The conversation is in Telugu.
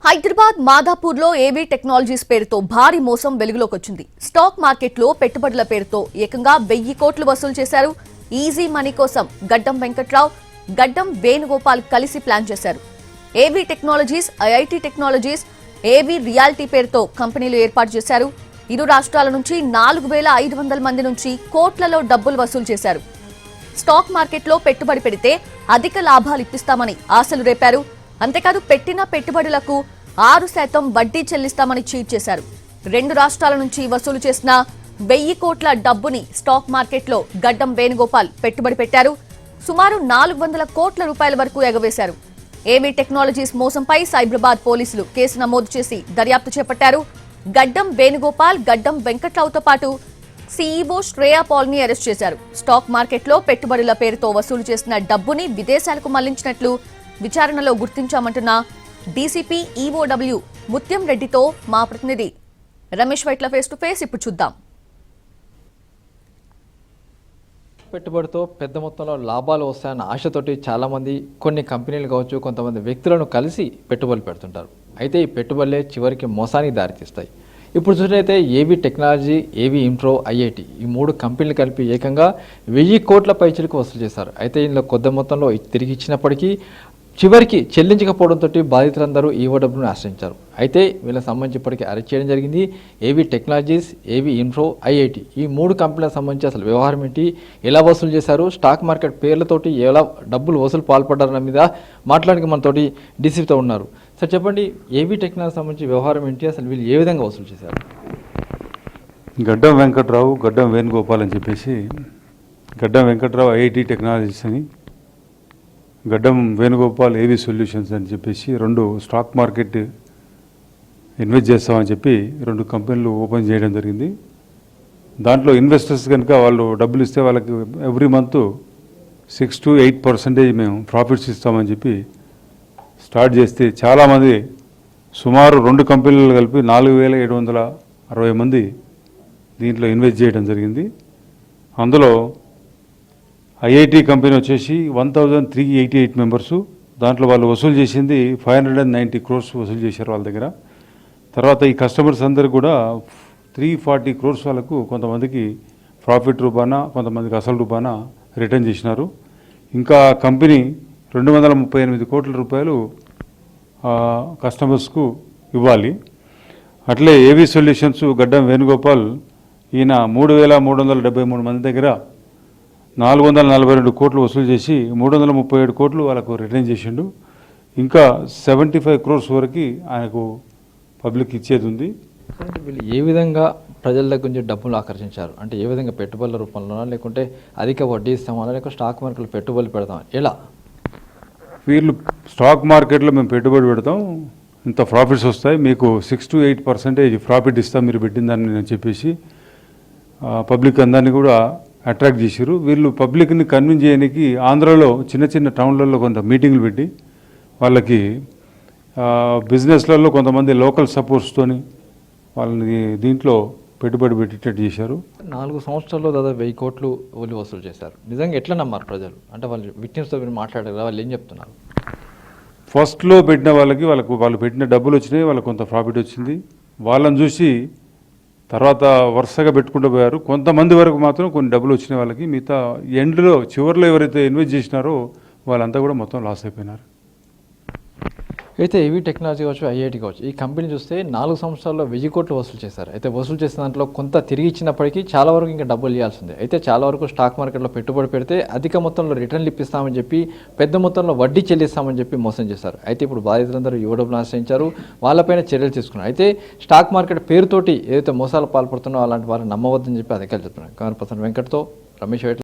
హైదరాబాద్ మాదాపూర్లో ఏవీ టెక్నాలజీస్ పేరుతో భారీ మోసం వెలుగులోకి వచ్చింది. స్టాక్ మార్కెట్లో పెట్టుబడుల పేరుతో ఏకంగా 1000 కోట్లు వసూలు చేశారు. ఈజీ మనీ కోసం గడ్డం వెంకట్రావు, గడ్డం వేణుగోపాల్ కలిసి ప్లాన్ చేశారు. ఏవీ టెక్నాలజీస్, ఐఐటీ టెక్నాలజీస్, ఏవీ రియాలిటీ పేరుతో కంపెనీలు ఏర్పాటు చేశారు. ఇరు రాష్ట్రాల నుంచి 4500 మంది నుంచి కోట్లలో డబ్బులు వసూలు చేశారు. స్టాక్ మార్కెట్లో పెట్టుబడి పెడితే అధిక లాభాలు ఇప్పిస్తామని ఆశలు రేపారు. అంతేకాదు పెట్టిన పెట్టుబడులకు 6% వడ్డీ చెల్లిస్తామని చీట్ చేశారు. 2 రాష్ట్రాల నుంచి వసూలు చేసిన 1000 కోట్ల డబ్బుని స్టాక్ మార్కెట్లో గడ్డం వేణుగోపాల్ పెట్టుబడి పెట్టారు. సుమారు 400 కోట్ల రూపాయల వరకు ఎగవేశారు. ఏవీ టెక్నాలజీస్ మోసంపై సైబరాబాద్ పోలీసులు కేసు నమోదు చేసి దర్యాప్తు చేపట్టారు. గడ్డం వేణుగోపాల్, గడ్డం వెంకట్రావుతో పాటు సీఈఓ శ్రేయా పాల్ని అరెస్ట్ చేశారు. స్టాక్ మార్కెట్లో పెట్టుబడుల పేరుతో వసూలు చేసిన డబ్బుని విదేశాలకు మళ్లించినట్లు విచారణలో గుర్తించామంటున్న డీసీపీ ఈఓడబ్ల్యూ ముత్యం రెడ్డితో మా ప్రతినిధి Ramesh Vaitla face to face ఇప్పుడు చూద్దాం. పెట్టుబడితో పెద్ద మొత్తంలో లాభాలు వస్తాయన్న ఆశతోటి చాలామంది కొన్ని కంపెనీలు కావచ్చు, కొంతమంది వ్యక్తులను కలిసి పెట్టుబడులు పెడుతుంటారు. అయితే ఈ పెట్టుబడులే చివరికి మోసానికి దారితీస్తాయి. ఇప్పుడు చూసినట్లయితే ఏవీ టెక్నాలజీ, ఏవీ ఇంట్రో, ఐఐటీ ఈ 3 కంపెనీలు కలిపి ఏకంగా 1000 కోట్ల పైచిలకు వసూలు చేశారు. అయితే ఇందులో కొద్ది మొత్తంలో తిరిగి ఇచ్చినప్పటికీ చివరికి చెల్లించకపోవడంతో బాధితులందరూ ఈఓడబ్ల్యూని ఆశ్రయించారు. అయితే వీళ్ళకి సంబంధించి ఇప్పటికీ అరెస్ట్ చేయడం జరిగింది. ఏవీ టెక్నాలజీస్, ఏవీ ఇన్ఫ్రో, ఐఐటీ ఈ 3 కంపెనీలకు సంబంధించి అసలు వ్యవహారం ఏంటి, ఎలా వసూలు చేశారు, స్టాక్ మార్కెట్ పేర్లతోటి ఎలా డబ్బులు వసూలు పాల్పడ్డారన్న మీద మాట్లాడడానికి మనతోటి డీసీపీతో ఉన్నారు. సార్ చెప్పండి, ఏవీ టెక్నాలజీ సంబంధించి వ్యవహారం ఏంటి, అసలు వీళ్ళు ఏ విధంగా వసూలు చేశారు? గడ్డం వెంకట్రావు, గడ్డం వేణుగోపాల్ అని చెప్పేసి, గడ్డం వెంకట్రావు ఐఐటీ టెక్నాలజీస్ అని, గడ్డం వేణుగోపాల్ ఏవీ సొల్యూషన్స్ అని చెప్పేసి 2 స్టాక్ మార్కెట్ ఇన్వెస్ట్ చేస్తామని చెప్పి 2 కంపెనీలు ఓపెన్ చేయడం జరిగింది. దాంట్లో ఇన్వెస్టర్స్ కనుక వాళ్ళు డబ్బులు ఇస్తే వాళ్ళకి ఎవ్రీ మంత్ 6 to 8% మేము ప్రాఫిట్స్ ఇస్తామని చెప్పి స్టార్ట్ చేస్తే చాలామంది సుమారు 2 కంపెనీలు కలిపి 4760 మంది దీంట్లో ఇన్వెస్ట్ చేయడం జరిగింది. అందులో ఐఐటీ కంపెనీ వచ్చేసి 1388 మెంబర్సు, దాంట్లో వాళ్ళు వసూలు చేసింది 590 crores వసూలు చేశారు వాళ్ళ దగ్గర. తర్వాత ఈ కస్టమర్స్ అందరు కూడా 340 crores వాళ్ళకు కొంతమందికి ప్రాఫిట్ రూపాన, కొంతమందికి అసలు రూపాన రిటర్న్ చేసినారు. ఇంకా కంపెనీ 238 కోట్ల రూపాయలు కస్టమర్స్కు ఇవ్వాలి. అట్లే ఏవీ సొల్యూషన్స్ గడ్డం వేణుగోపాల్ ఈయన 3373 మంది దగ్గర 442 కోట్లు వసూలు చేసి 337 కోట్లు వాళ్ళకు రిటర్న్ చేసిండు. ఇంకా 75 crores వరకు ఆయనకు పబ్లిక్ ఇచ్చేది ఉంది. వీళ్ళు ఏ విధంగా ప్రజల దగ్గర నుంచి డబ్బులు ఆకర్షించారు అంటే, ఏ విధంగా పెట్టుబడుల రూపంలోనా, లేకుంటే అధిక వడ్డీ ఇస్తామా, లేకపోతే స్టాక్ మార్కెట్లో పెట్టుబడులు పెడతాం, ఎలా? వీళ్ళు స్టాక్ మార్కెట్లో మేము పెట్టుబడి పెడతాం, ఇంత ప్రాఫిట్స్ వస్తాయి, మీకు 6 to 8% ప్రాఫిట్ ఇస్తాం మీరు పెట్టిన దాన్ని అని చెప్పేసి పబ్లిక్ అందరినీ కూడా అట్రాక్ట్ చేశారు. వీళ్ళు పబ్లిక్ని కన్విన్స్ చేయడానికి ఆంధ్రాలో చిన్న చిన్న టౌన్లలో కొంత మీటింగ్లు పెట్టి వాళ్ళకి బిజినెస్లలో కొంతమంది లోకల్ సపోర్ట్స్తోని వాళ్ళని దీంట్లో పెట్టుబడి పెట్టేటట్టు చేశారు. 4 సంవత్సరాల్లో దాదాపు 1000 కోట్లు వసూలు చేశారు. నిజంగా ఎట్లా నమ్మారు ప్రజలు? అంటే వాళ్ళు విక్టిమ్స్తో మీరు మాట్లాడారు, వాళ్ళు ఏం చెప్తున్నారు? ఫస్ట్లో పెట్టిన వాళ్ళకి వాళ్ళు పెట్టిన డబ్బులు వచ్చినాయి, వాళ్ళకి కొంత ప్రాఫిట్ వచ్చింది. వాళ్ళని చూసి తర్వాత వరుసగా పెట్టుకుంటూ పోయారు. కొంతమంది వరకు మాత్రం కొన్ని డబ్బులు వచ్చిన వాళ్ళకి, మిగతా ఎండ్లో చివరిలో ఎవరైతే ఇన్వెస్ట్ చేసినారో వాళ్ళంతా కూడా మొత్తం లాస్ అయిపోయినారు. అయితే ఏవీ టెక్నాలజీ కావచ్చు, ఐఐటీ కావచ్చు, ఈ కంపెనీ చూస్తే 4 సంవత్సరాల్లో 1000 కోట్లు వసూలు చేశారు. అయితే వసూలు చేసిన దాంట్లో కొంత తిరిగి ఇచ్చినప్పటికీ చాలా వరకు ఇంకా డబ్బులు ఇవ్వాల్సిందే. అయితే చాలా వరకు స్టాక్ మార్కెట్లో పెట్టుబడి పెడితే అధిక మొత్తంలో రిటర్న్లు ఇప్పిస్తామని చెప్పి, పెద్ద మొత్తంలో వడ్డీ చెల్లిస్తామని చెప్పి మోసం చేశారు. అయితే ఇప్పుడు బాధితులందరూ ఈఓడబ్ల్యూని ఆశ్రయించారు, వాళ్ళపైన చర్యలు తీసుకున్నారు. అయితే స్టాక్ మార్కెట్ పేరుతోటి ఏదైతే మోసాలు పాల్పడుతున్నారో అలాంటి వారిని నమ్మవద్దని చెప్పి అధికారులు చెప్తున్నారు. కెమెరా పర్సన్ వెంకట్తో రమేష్ వైట్ల.